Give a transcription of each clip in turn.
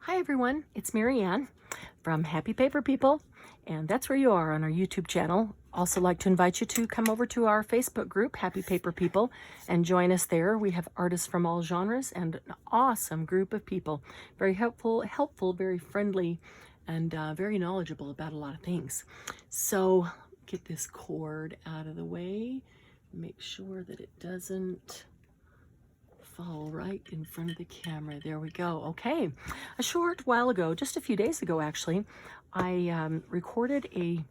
Hi everyone, it's Marianne from Happy Paper People, and that's where you are on our YouTube channel. Also like to invite you to come over to our Facebook group, Happy Paper People, and join us there. We have artists from all genres and an awesome group of people. Very helpful, very friendly, and very knowledgeable about a lot of things. So get this cord out of the way. Make sure that it doesn't fall right in front of the camera. There we go. Okay. A short while ago, just a few days ago actually, I recorded a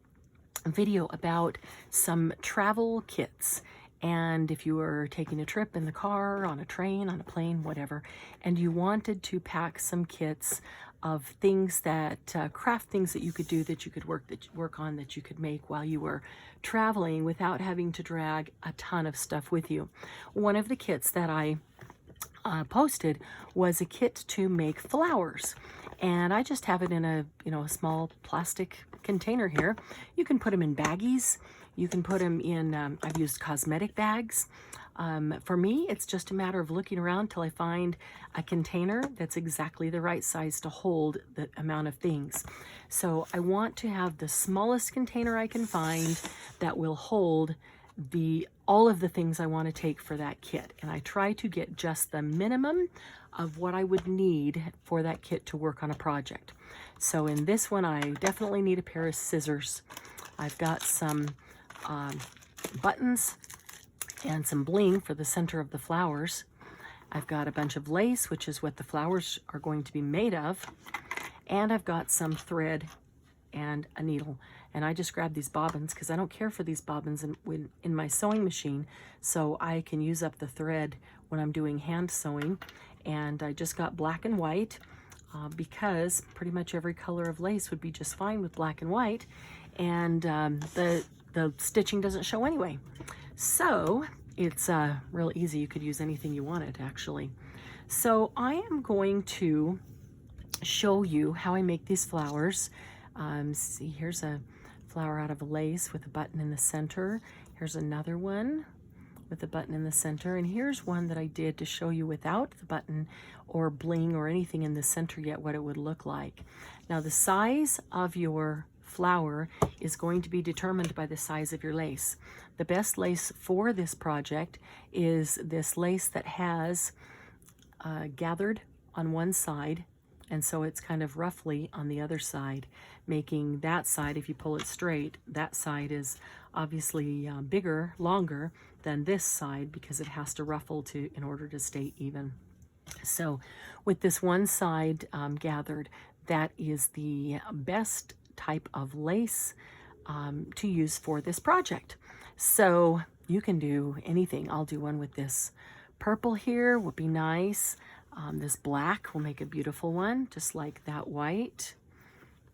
video about some travel kits. And if you were taking a trip in the car, on a train, on a plane, whatever, and you wanted to pack some kits of things that, craft things that you could do, that you could work on, that you could make while you were traveling without having to drag a ton of stuff with you. One of the kits that I posted was a kit to make flowers, and I just have it in a a small plastic container here. You can put them in baggies, you can put them in I've used cosmetic bags. For me, it's just a matter of looking around till I find a container that's exactly the right size to hold the amount of things. So I want to have the smallest container I can find that will hold all of the things I want to take for that kit, and I try to get just the minimum of what I would need for that kit to work on a project. So in this one, I definitely need a pair of scissors. I've got some buttons and some bling for the center of the flowers. I've got a bunch of lace, which is what the flowers are going to be made of, and I've got some thread and a needle. And I just grabbed these bobbins because I don't care for these bobbins in my sewing machine, so I can use up the thread when I'm doing hand sewing. And I just got black and white because pretty much every color of lace would be just fine with black and white, and the stitching doesn't show anyway. So it's real easy. You could use anything you wanted, actually. So I am going to show you how I make these flowers. See, here's a flower out of a lace with a button in the center. Here's another one with a button in the center. And here's one that I did to show you without the button or bling or anything in the center yet, what it would look like. Now, the size of your flower is going to be determined by the size of your lace. The best lace for this project is this lace that has gathered on one side, and so it's kind of roughly on the other side, making that side, if you pull it straight, that side is obviously bigger, longer than this side because it has to ruffle in order to stay even. So with this one side gathered, that is the best type of lace to use for this project. So you can do anything. I'll do one with this purple here, would be nice. This black will make a beautiful one, just like that white.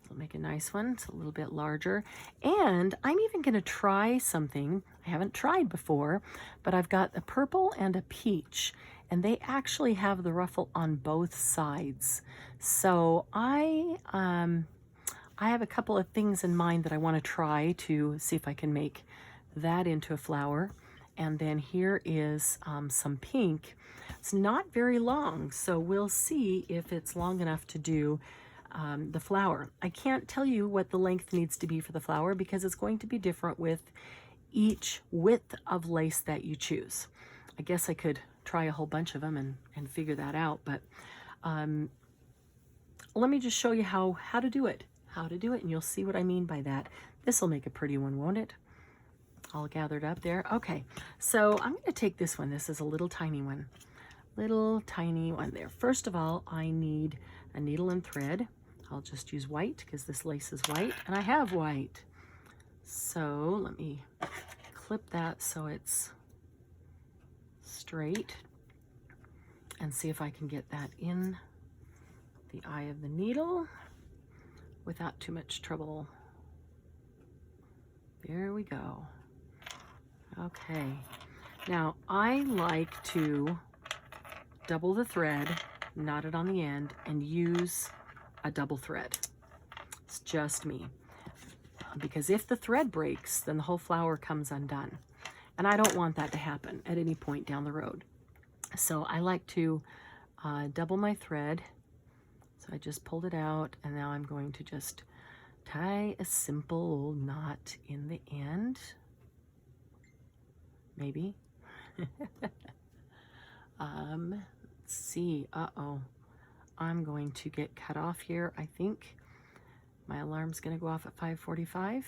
It'll make a nice one. It's a little bit larger. And I'm even going to try something I haven't tried before, but I've got a purple and a peach, and they actually have the ruffle on both sides. So I have a couple of things in mind that I want to try to see if I can make that into a flower. And then here is some pink. It's not very long, so we'll see if it's long enough to do the flower. I can't tell you what the length needs to be for the flower because it's going to be different with each width of lace that you choose. I guess I could try a whole bunch of them and figure that out, but let me just show you how to do it. And you'll see what I mean by that. This will make a pretty one, won't it? All gathered up there. Okay, so I'm going to take this one. This is a little tiny one. Little tiny one there. First of all, I need a needle and thread. I'll just use white because this lace is white, and I have white. So let me clip that so it's straight and see if I can get that in the eye of the needle without too much trouble. There we go. Okay, now I like to double the thread, knot it on the end, and use a double thread. It's just me. Because if the thread breaks, then the whole flower comes undone. And I don't want that to happen at any point down the road. So I like to double my thread So I just pulled it out, and now I'm going to just tie a simple knot in the end. Maybe. Let's see. Uh-oh. I'm going to get cut off here. I think my alarm's going to go off at 5:45,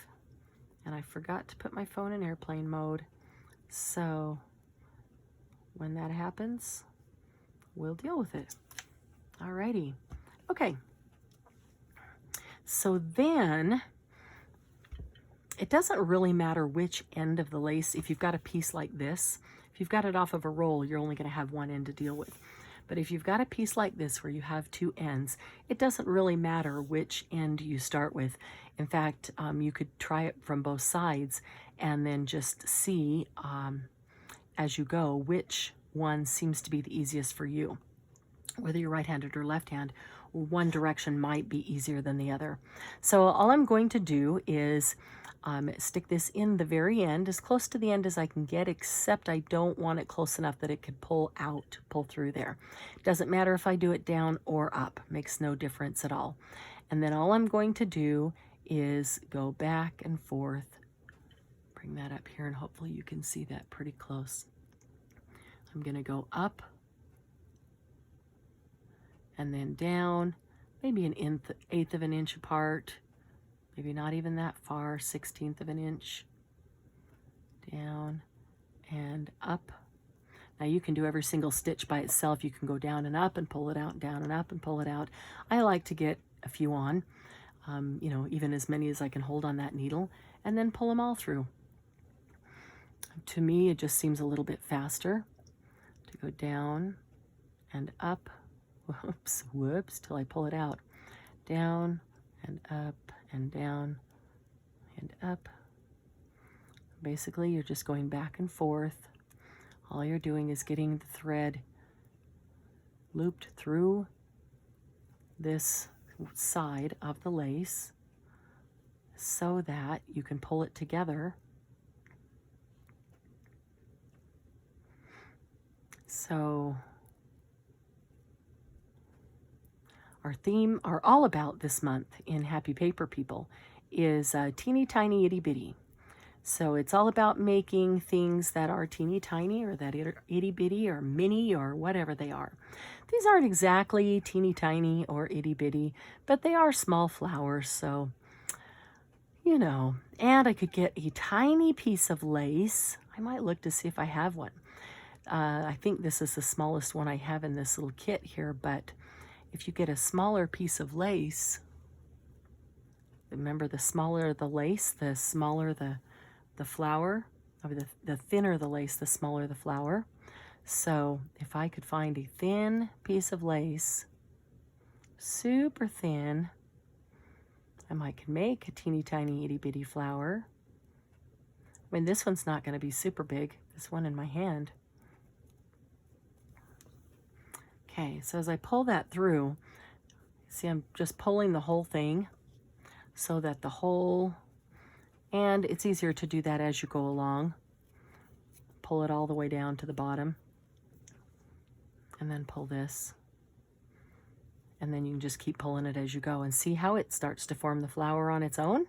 and I forgot to put my phone in airplane mode. So when that happens, we'll deal with it. Alrighty. Okay. So then it doesn't really matter which end of the lace. If you've got a piece like this, if you've got it off of a roll, you're only going to have one end to deal with. But if you've got a piece like this where you have two ends, it doesn't really matter which end you start with. In fact, you could try it from both sides and then just see as you go which one seems to be the easiest for you. Whether you're right-handed or left-handed, one direction might be easier than the other. So all I'm going to do is stick this in the very end, as close to the end as I can get, except I don't want it close enough that it could pull through there. Doesn't matter if I do it down or up, makes no difference at all. And then all I'm going to do is go back and forth, bring that up here, and hopefully you can see that pretty close. I'm going to go up and then down, maybe an eighth of an inch apart, maybe not even that far, 1/16 of an inch, down and up. Now you can do every single stitch by itself. You can go down and up and pull it out, down and up and pull it out. I like to get a few on, you know, even as many as I can hold on that needle, and then pull them all through. To me, it just seems a little bit faster to go down and up. Whoops, till I pull it out. Down and up and down and up. Basically, you're just going back and forth. All you're doing is getting the thread looped through this side of the lace so that you can pull it together. So our theme, our all about this month in Happy Paper People is teeny tiny itty bitty. So it's all about making things that are teeny tiny or that itty bitty or mini or whatever they are. These aren't exactly teeny tiny or itty bitty, but they are small flowers, so you know. And I could get a tiny piece of lace. I might look to see if I have one. I think this is the smallest one I have in this little kit here, but if you get a smaller piece of lace, remember the smaller the lace, the smaller the flower, or the thinner the lace, the smaller the flower. So if I could find a thin piece of lace, super thin, I might make a teeny tiny itty bitty flower. I mean, this one's not going to be super big, this one in my hand. Okay, so as I pull that through, see I'm just pulling the whole thing so that the whole, and it's easier to do that as you go along. Pull it all the way down to the bottom and then pull this. And then you can just keep pulling it as you go and see how it starts to form the flower on its own.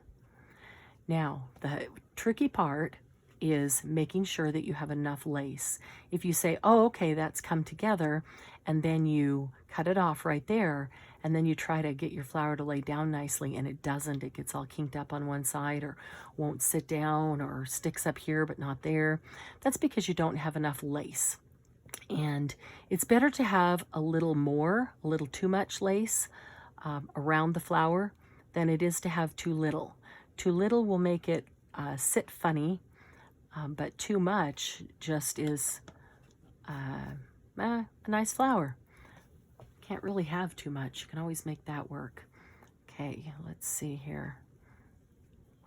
Now, the tricky part is making sure that you have enough lace. If you say, oh, okay, that's come together, and then you cut it off right there, and then you try to get your flower to lay down nicely, and it doesn't, it gets all kinked up on one side, or won't sit down, or sticks up here but not there, that's because you don't have enough lace. And it's better to have a little too much lace around the flower than it is to have too little. Too little will make it sit funny, but too much just is a nice flower. Can't really have too much. You can always make that work. Okay, let's see here.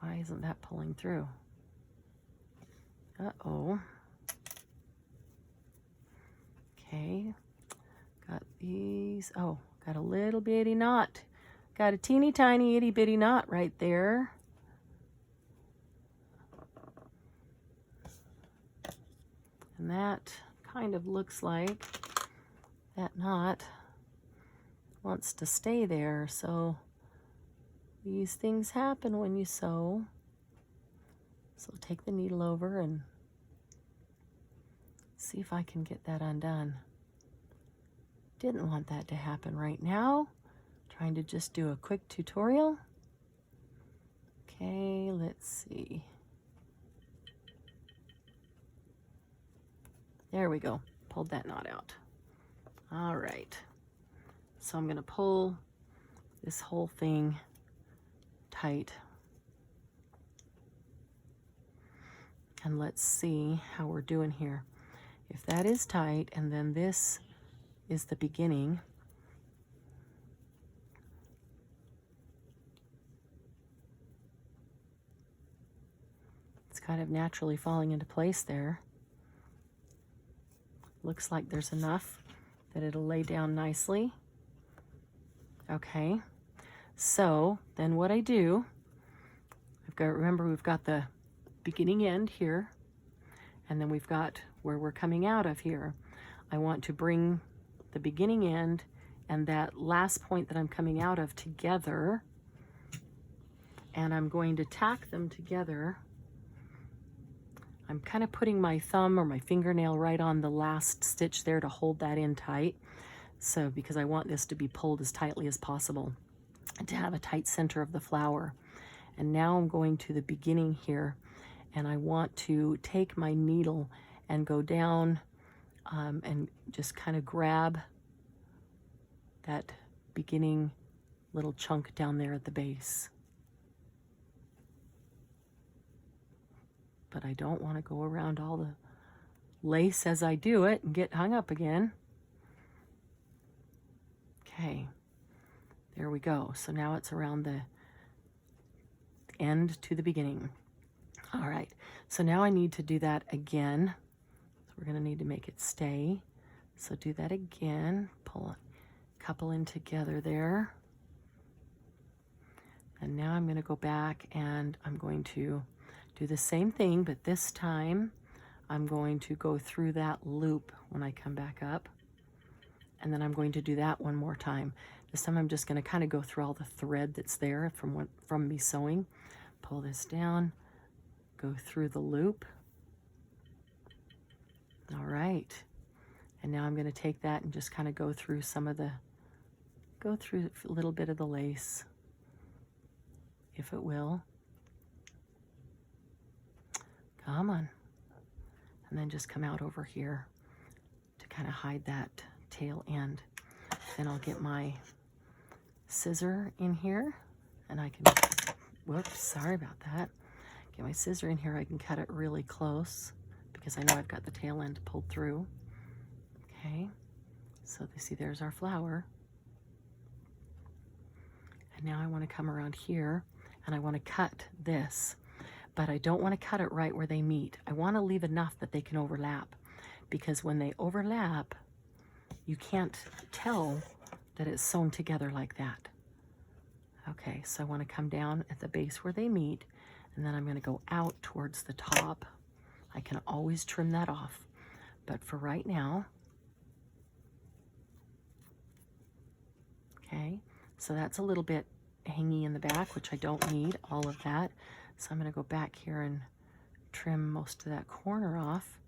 Why isn't that pulling through? Uh-oh. Okay, got these. Oh, got a little bitty knot. Got a teeny tiny itty bitty knot right there. And that kind of looks like that knot wants to stay there. So these things happen when you sew. So take the needle over and see if I can get that undone. Didn't want that to happen right now. Trying to just do a quick tutorial. Okay, let's see. There we go. Pulled that knot out. All right. So I'm going to pull this whole thing tight. And let's see how we're doing here. If that is tight, and then this is the beginning, it's kind of naturally falling into place there. Looks like there's enough that it'll lay down nicely. Okay, so then what I do, remember we've got the beginning end here, and then we've got where we're coming out of here. I want to bring the beginning end and that last point that I'm coming out of together, and I'm going to tack them together. I'm kind of putting my thumb or my fingernail right on the last stitch there to hold that in tight. So because I want this to be pulled as tightly as possible and to have a tight center of the flower. And now I'm going to the beginning here, and I want to take my needle and go down and just kind of grab that beginning little chunk down there at the base. But I don't want to go around all the lace as I do it and get hung up again. Okay, there we go. So now it's around the end to the beginning. All right, so now I need to do that again. So we're going to need to make it stay. So do that again. Pull a couple in together there. And now I'm going to go back and I'm going to do the same thing, but this time I'm going to go through that loop when I come back up. And then I'm going to do that one more time. This time I'm just going to kind of go through all the thread that's there from me sewing. Pull this down, go through the loop. All right. And now I'm going to take that and just kind of go through go through a little bit of the lace, if it will. Come on. And then just come out over here to kind of hide that tail end. Then I'll get my scissor in here and I can, whoops, sorry about that. Get my scissor in here, I can cut it really close because I know I've got the tail end pulled through. Okay, so you see there's our flower. And now I want to come around here and I want to cut this. But I don't want to cut it right where they meet. I want to leave enough that they can overlap, because when they overlap, you can't tell that it's sewn together like that. Okay, so I want to come down at the base where they meet, and then I'm going to go out towards the top. I can always trim that off, but for right now, okay, so that's a little bit hanging in the back, which I don't need all of that. So I'm going to go back here and trim most of that corner off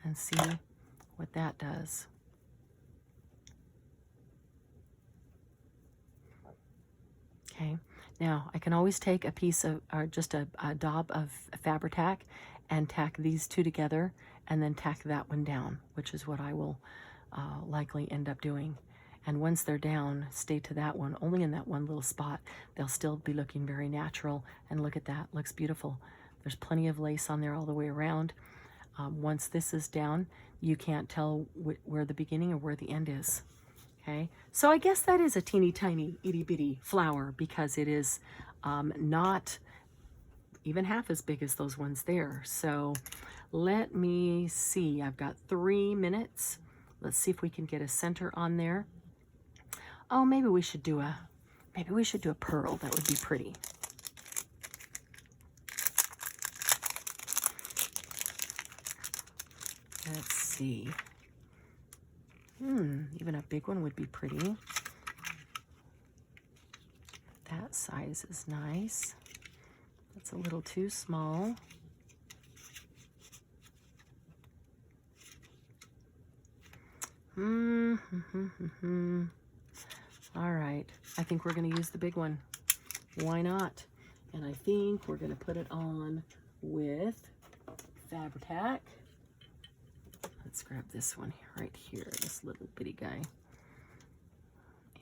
and see what that does. Okay, now I can always take a piece of, or just a daub of Fabri-Tac and tack these two together and then tack that one down, which is what I will likely end up doing. And once they're down, stay to that one, only in that one little spot. They'll still be looking very natural. And look at that, looks beautiful. There's plenty of lace on there all the way around. Once this is down, you can't tell where the beginning or where the end is. Okay, so I guess that is a teeny tiny itty bitty flower because it is not even half as big as those ones there. So let me see, I've got 3 minutes. Let's see if we can get a center on there. Oh, maybe we should do a pearl. That would be pretty. Let's see. Even a big one would be pretty. That size is nice. That's a little too small. All right, I think we're gonna use the big one. Why not? And I think we're gonna put it on with Fabri-Tac. Let's grab this one right here, this little bitty guy.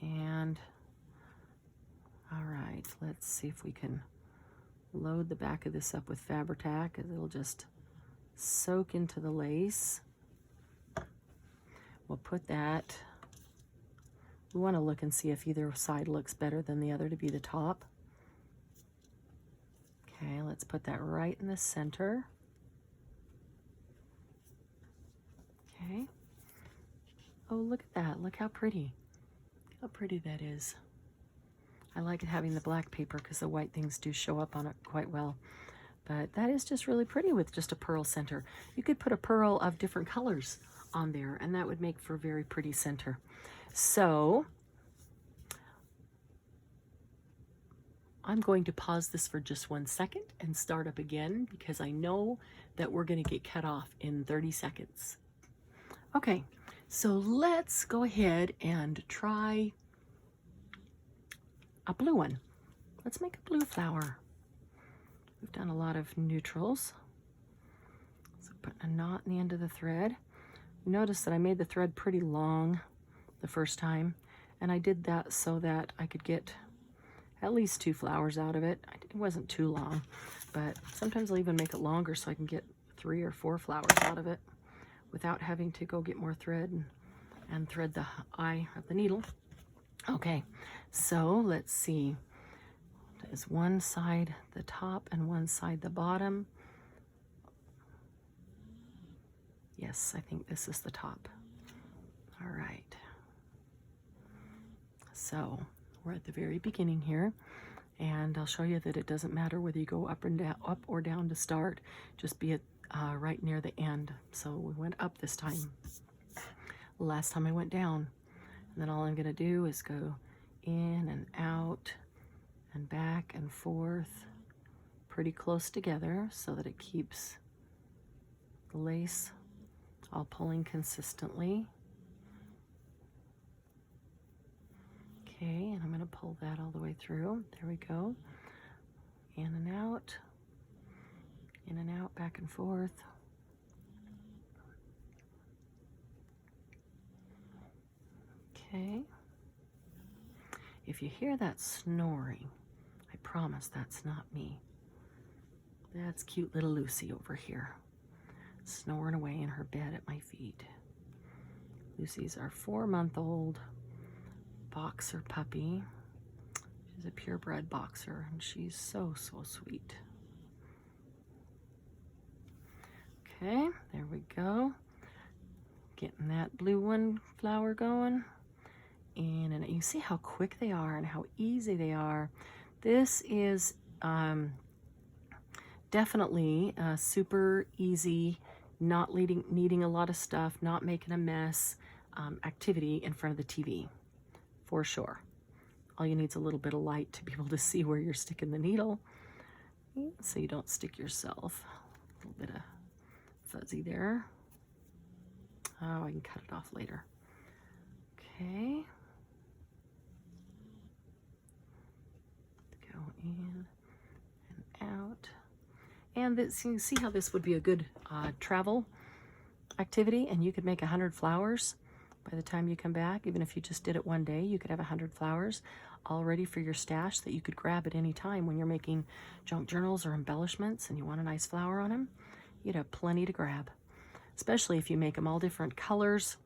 And all right, let's see if we can load the back of this up with Fabri-Tac. It'll just soak into the lace. We'll put that. We want to look and see if either side looks better than the other to be the top. Okay, let's put that right in the center. Okay. Oh, look at that. Look how pretty. How pretty that is. I like having the black paper because the white things do show up on it quite well. But that is just really pretty with just a pearl center. You could put a pearl of different colors on there, and that would make for a very pretty center. So I'm going to pause this for just 1 second and start up again because I know that we're going to get cut off in 30 seconds. Okay, so let's go ahead and try a blue one. Let's make a blue flower. We've done a lot of neutrals. So put a knot in the end of the thread. You notice that I made the thread pretty long the first time, and I did that so that I could get at least 2 flowers out of it. It wasn't too long, but sometimes I'll even make it longer so I can get 3 or 4 flowers out of it without having to go get more thread and thread the eye of the needle. Okay, so let's see. There's one side the top and one side the bottom. Yes, I think this is the top. All right. So we're at the very beginning here, and I'll show you that it doesn't matter whether you go up and down, up or down to start. Just be at right near the end. So we went up this time. Last time I went down, and then all I'm going to do is go in and out and back and forth pretty close together so that it keeps the lace all pulling consistently. Okay, and I'm going to pull that all the way through. There we go. In and out, back and forth. Okay. If you hear that snoring, I promise that's not me. That's cute little Lucy over here, snoring away in her bed at my feet. Lucy's our 4-month-old boxer puppy. She's a purebred boxer, and she's so, so sweet. Okay, there we go. Getting that blue one flower going. And you see how quick they are and how easy they are. This is definitely a super easy, not needing a lot of stuff, not making a mess activity in front of the TV, for sure. All you need is a little bit of light to be able to see where you're sticking the needle, so you don't stick yourself. A little bit of fuzzy there. Oh, I can cut it off later. Okay. Go in and out. And this, you can see how this would be a good travel activity, and you could make 100 flowers by the time you come back. Even if you just did it one day, you could have 100 flowers all ready for your stash that you could grab at any time when you're making junk journals or embellishments and you want a nice flower on them. You'd have plenty to grab, especially if you make them all different colors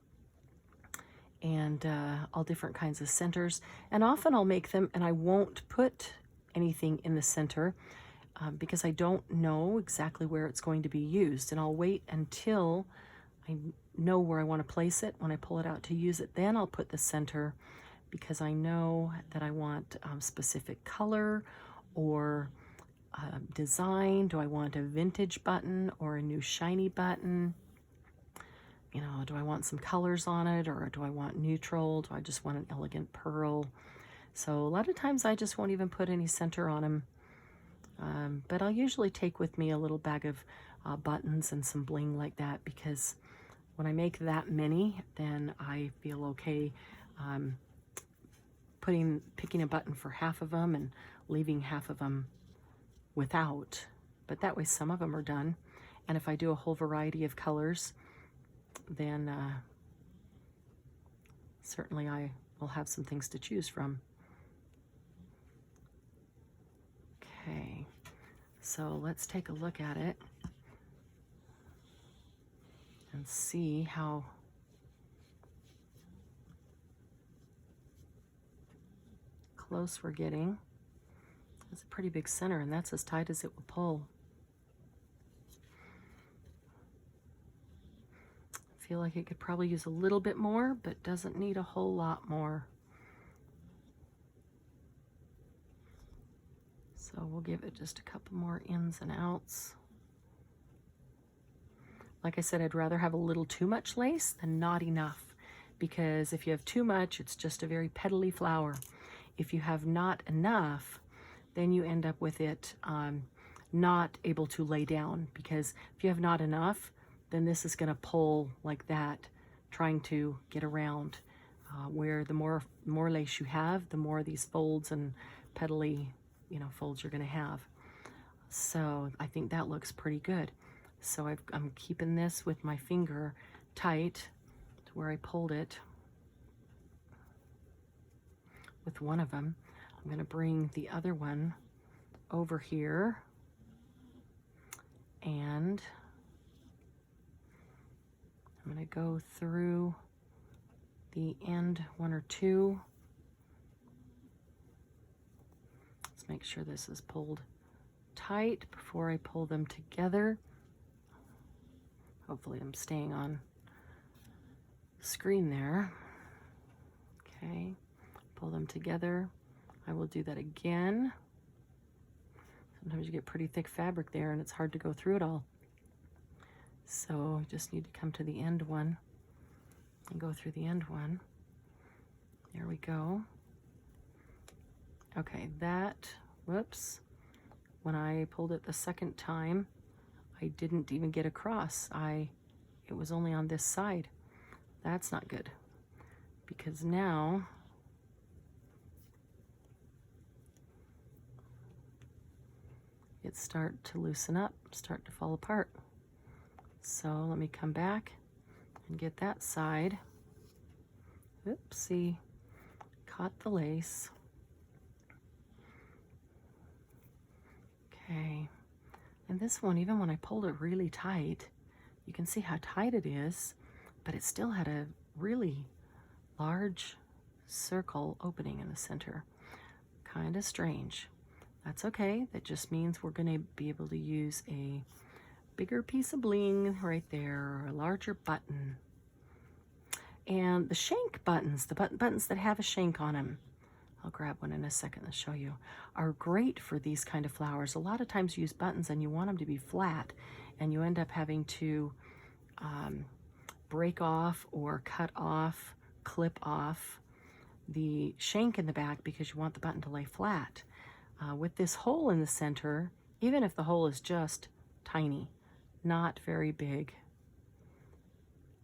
and all different kinds of centers. And often I'll make them and I won't put anything in the center because I don't know exactly where it's going to be used, and I'll wait until I know where I want to place it. When I pull it out to use it, then I'll put the center, because I know that I want specific color or design. Do I want a vintage button or a new shiny button? you know, do I want some colors on it, or do I want neutral? Do I just want an elegant pearl? So a lot of times I just won't even put any center on them. But I'll usually take with me a little bag of buttons and some bling like that, because when I make that many, then I feel okay picking a button for half of them and leaving half of them without. But that way some of them are done. And if I do a whole variety of colors, then certainly I will have some things to choose from. Okay, so let's take a look at it and see how close we're getting. It's a pretty big center, and that's as tight as it will pull. I feel like it could probably use a little bit more, but doesn't need a whole lot more. So we'll give it just a couple more ins and outs. Like I said, I'd rather have a little too much lace than not enough, because if you have too much, it's just a very petally flower. If you have not enough, then you end up with it not able to lay down, because if you have not enough, then this is going to pull like that, trying to get around. Where the more lace you have, the more these folds and petally, you know, folds you're going to have. So I think that looks pretty good. So I'm keeping this with my finger tight to where I pulled it with one of them. I'm going to bring the other one over here, and I'm going to go through the end one or two. Let's make sure this is pulled tight before I pull them together. Hopefully I'm staying on screen there. Okay, pull them together. I will do that again. Sometimes you get pretty thick fabric there and it's hard to go through it all. So I just need to come to the end one and go through the end one. There we go. Okay, that, whoops. When I pulled it the second time, I didn't even get across. It was only on this side. That's not good, because now it start to loosen up, start to fall apart. So let me come back and get that side. Oopsie, caught the lace. Okay, and this one, even when I pulled it really tight, you can see how tight it is, but it still had a really large circle opening in the center. Kind of strange. That's okay. That just means we're going to be able to use a bigger piece of bling right there, or a larger button. And the shank buttons, the buttons that have a shank on them, I'll grab one in a second to show you, are great for these kind of flowers. A lot of times you use buttons and you want them to be flat, and you end up having to break off or cut off, clip off the shank in the back because you want the button to lay flat. With this hole in the center, even if the hole is just tiny, not very big,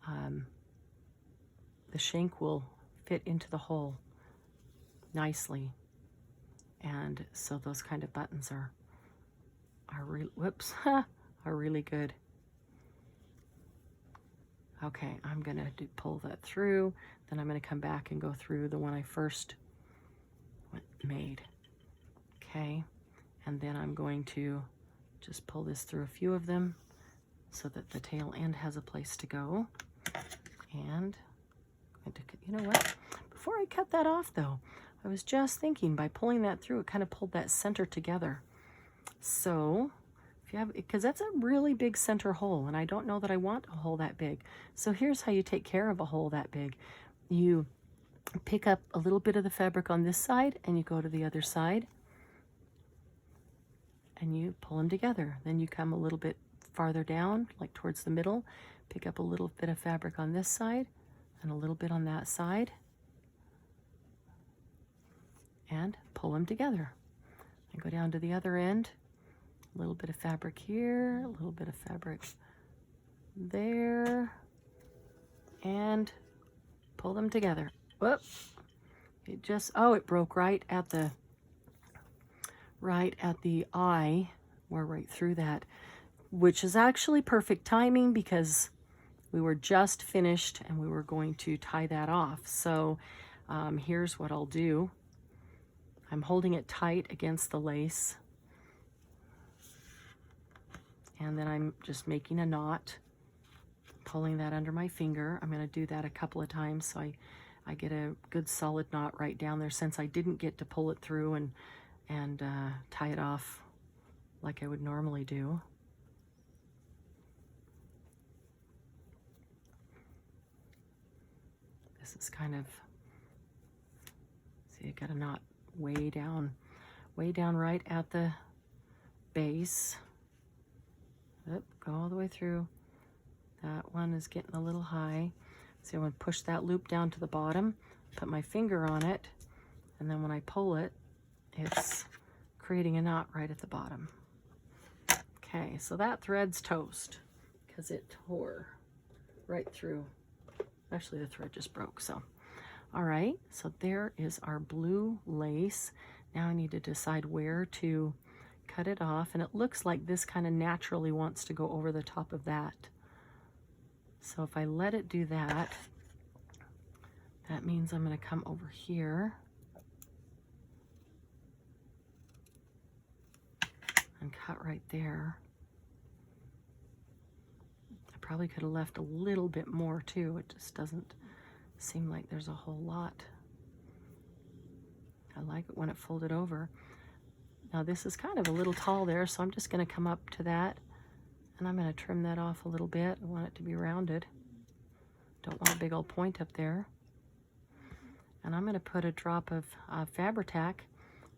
the shank will fit into the hole nicely. And so those kind of buttons are really good. Okay, I'm gonna pull that through, then I'm gonna come back and go through the one I first made. Okay, and then I'm going to just pull this through a few of them so that the tail end has a place to go. And you know what? Before I cut that off though, I was just thinking, by pulling that through, it kind of pulled that center together. So if you have, because that's a really big center hole, and I don't know that I want a hole that big. So here's how you take care of a hole that big. You pick up a little bit of the fabric on this side and you go to the other side and you pull them together. Then you come a little bit farther down, like towards the middle, Pick up a little bit of fabric on this side and a little bit on that side and pull them together. And go down to the other end, a little bit of fabric here, a little bit of fabric there, and pull them together. Whoop! It just, oh, it broke right at the eye, or right through that, which is actually perfect timing because we were just finished and we were going to tie that off. So here's what I'll do. I'm holding it tight against the lace, and then I'm just making a knot, pulling that under my finger. I'm going to do that a couple of times so I get a good solid knot right down there, since I didn't get to pull it through and tie it off like I would normally do. This is kind of, see, I got a knot way down right at the base. Oop, go all the way through. That one is getting a little high. So I'm going to push that loop down to the bottom, put my finger on it, and then when I pull it, it's creating a knot right at the bottom. Okay, so that thread's toast because it tore right through. Actually, the thread just broke, so. All right, so there is our blue lace. Now I need to decide where to cut it off, and it looks like this kind of naturally wants to go over the top of that. So if I let it do that, that means I'm going to come over here and cut right there. I probably could have left a little bit more too. It just doesn't seem like there's a whole lot. I like it when it folded over. Now this is kind of a little tall there, so I'm just going to come up to that and I'm going to trim that off a little bit. I want it to be rounded. Don't want a big old point up there. And I'm going to put a drop of Fabri-Tac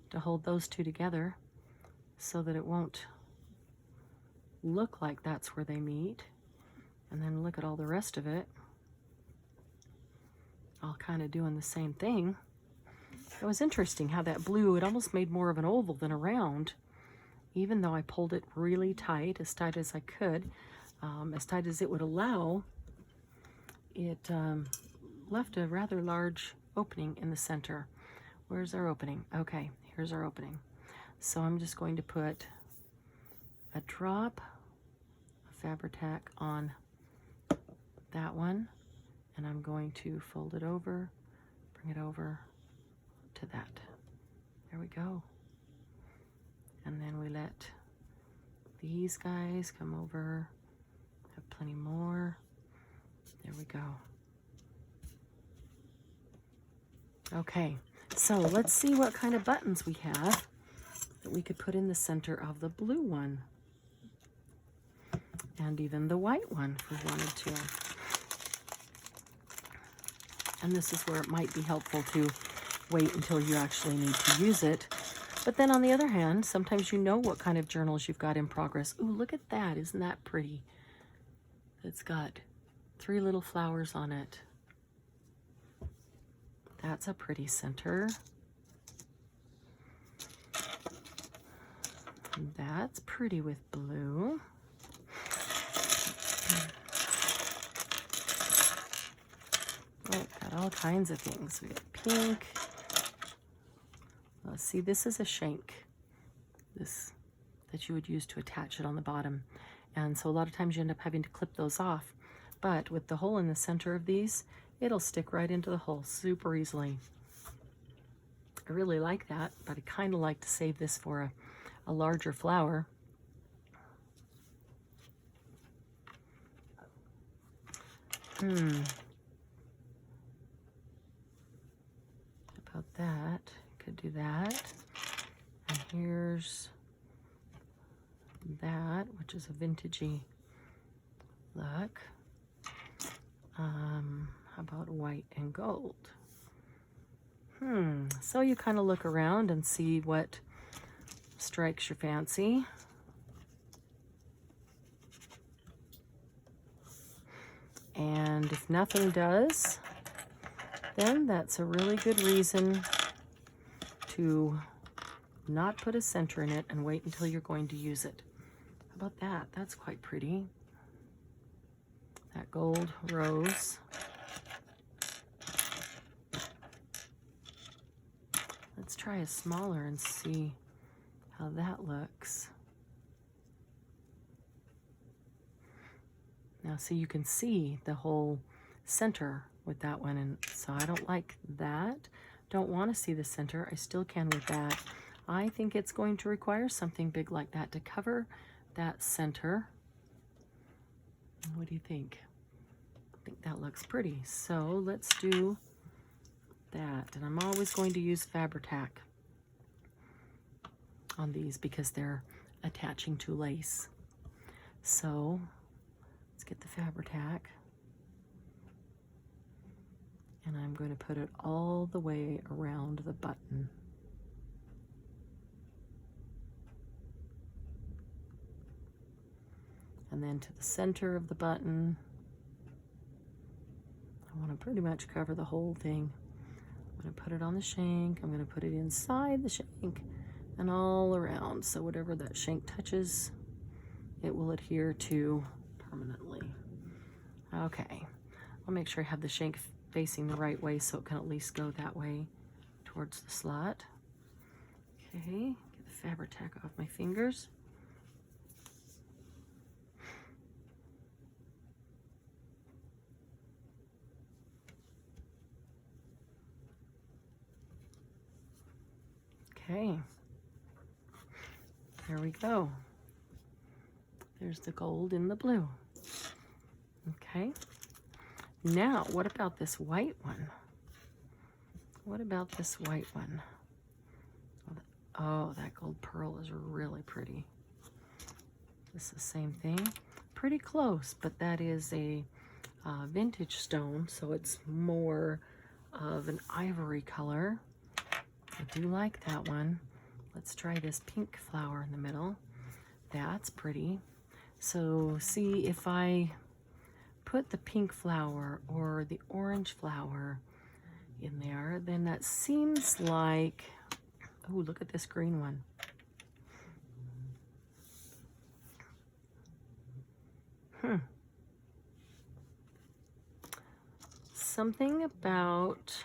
to hold those two together so that it won't look like that's where they meet. And then look at all the rest of it, all kind of doing the same thing. It was interesting how that blue, it almost made more of an oval than a round, even though I pulled it really tight as I could, as tight as it would allow. It left a rather large opening in the center. Where's our opening? Okay, here's our opening. So I'm just going to put a drop of Fabri-Tac on that one, and I'm going to fold it over, bring it over to that. There we go. And then we let these guys come over, have plenty more. There we go. Okay, so let's see what kind of buttons we have that we could put in the center of the blue one. And even the white one if we wanted to. And this is where it might be helpful to wait until you actually need to use it. But then on the other hand, sometimes you know what kind of journals you've got in progress. Ooh, look at that. Isn't that pretty? It's got 3 little flowers on it. That's a pretty center. That's pretty with blue. Oh, got all kinds of things. We got pink. Let's see, this is a shank. This that you would use to attach it on the bottom. And so a lot of times you end up having to clip those off. But with the hole in the center of these, it'll stick right into the hole super easily. I really like that, but I kind of like to save this for a larger flower. About that, could do that. And here's that, which is a vintagey look. How about white and gold? So you kind of look around and see what strikes your fancy. And if nothing does, then that's a really good reason to not put a center in it and wait until you're going to use it. How about that? That's quite pretty. That gold rose. Let's try a smaller and see how that looks. Now see, you can see the whole center with that one, and so I don't like that. Don't want to see the center. I still can with that. I think it's going to require something big like that to cover that center. What do you think? I think that looks pretty. So let's do that. And I'm always going to use Fabri-Tac on these because they're attaching to lace. So let's get the Fabri-Tac. And I'm going to put it all the way around the button. And then to the center of the button. I want to pretty much cover the whole thing. I'm going to put it on the shank. I'm going to put it inside the shank and all around. So whatever that shank touches, it will adhere to permanently. Okay. I'll make sure I have the shank facing the right way so it can at least go that way towards the slot. Okay. Get the Fabri-Tac off my fingers. Okay, there we go. There's the gold in the blue. Okay, now what about this white one? What about this white one? Oh, that gold pearl is really pretty. This is the same thing. Pretty close, but that is a vintage stone, so it's more of an ivory color. I do like that one. Let's try this pink flower in the middle. That's pretty. So see, if I put the pink flower or the orange flower in there, then that seems like, oh, look at this green one. Something about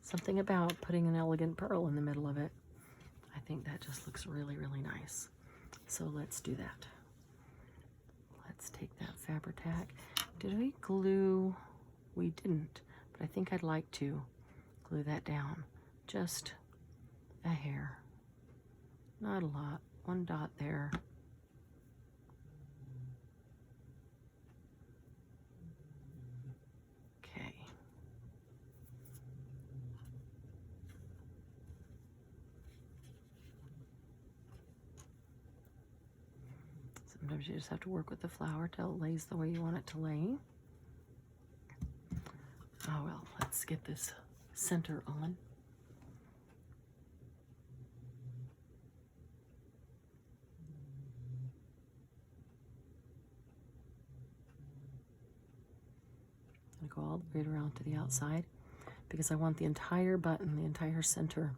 something about putting an elegant pearl in the middle of it. I think that just looks really, really nice. So let's do that. Let's take that Fabri-Tac. Did we glue? We didn't, but I think I'd like to glue that down. Just a hair. Not a lot. One dot there. Okay. Sometimes you just have to work with the flower till it lays the way you want it to lay. Oh well, let's get this center on. I'm gonna go all the way around to the outside because I want the entire button, the entire center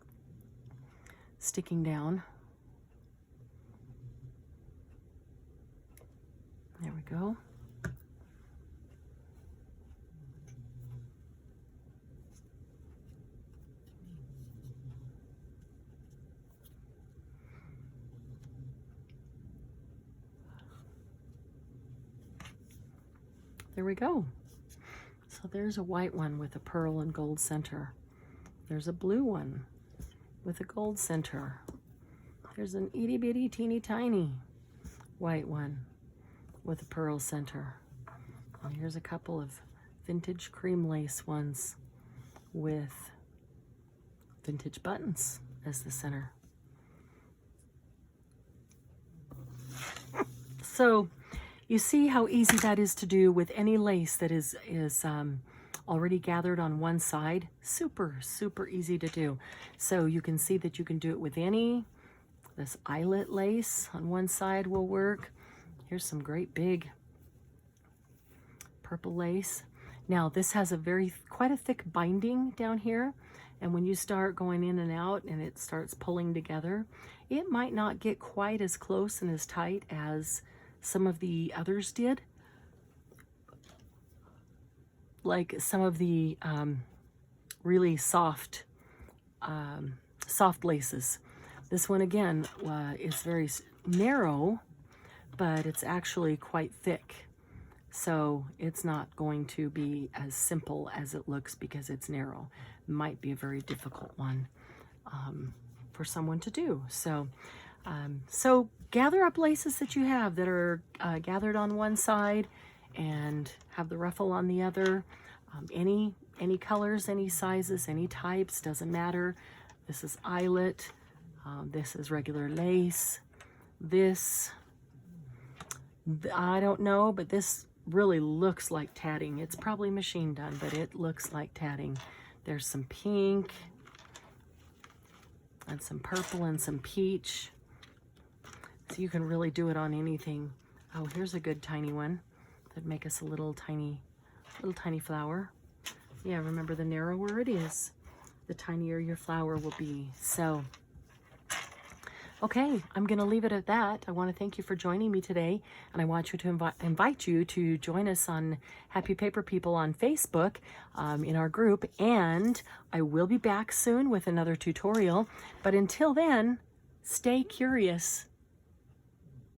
sticking down. There we go. There we go. So there's a white one with a pearl and gold center. There's a blue one with a gold center. There's an itty bitty teeny tiny white one with a pearl center. And here's a couple of vintage cream lace ones with vintage buttons as the center. So you see how easy that is to do with any lace that is already gathered on one side. Super, super easy to do. So you can see that you can do it with this eyelet lace on one side will work. Here's some great big purple lace. Now this has quite a thick binding down here. And when you start going in and out and it starts pulling together, it might not get quite as close and as tight as some of the others did. Like some of the really soft laces. This one again is very narrow, but it's actually quite thick. So it's not going to be as simple as it looks because it's narrow. It might be a very difficult one for someone to do. So, so gather up laces that you have that are gathered on one side and have the ruffle on the other. Any colors, any sizes, any types, doesn't matter. This is eyelet. This is regular lace. This, I don't know, but this really looks like tatting. It's probably machine done, but it looks like tatting. There's some pink and some purple and some peach. So you can really do it on anything. Oh, here's a good tiny one that'd make us a little tiny flower. Yeah, remember, the narrower it is, the tinier your flower will be. So, okay, I'm going to leave it at that. I want to thank you for joining me today, and I want you to invite you to join us on Happy Paper People on Facebook in our group, and I will be back soon with another tutorial. But until then, stay curious.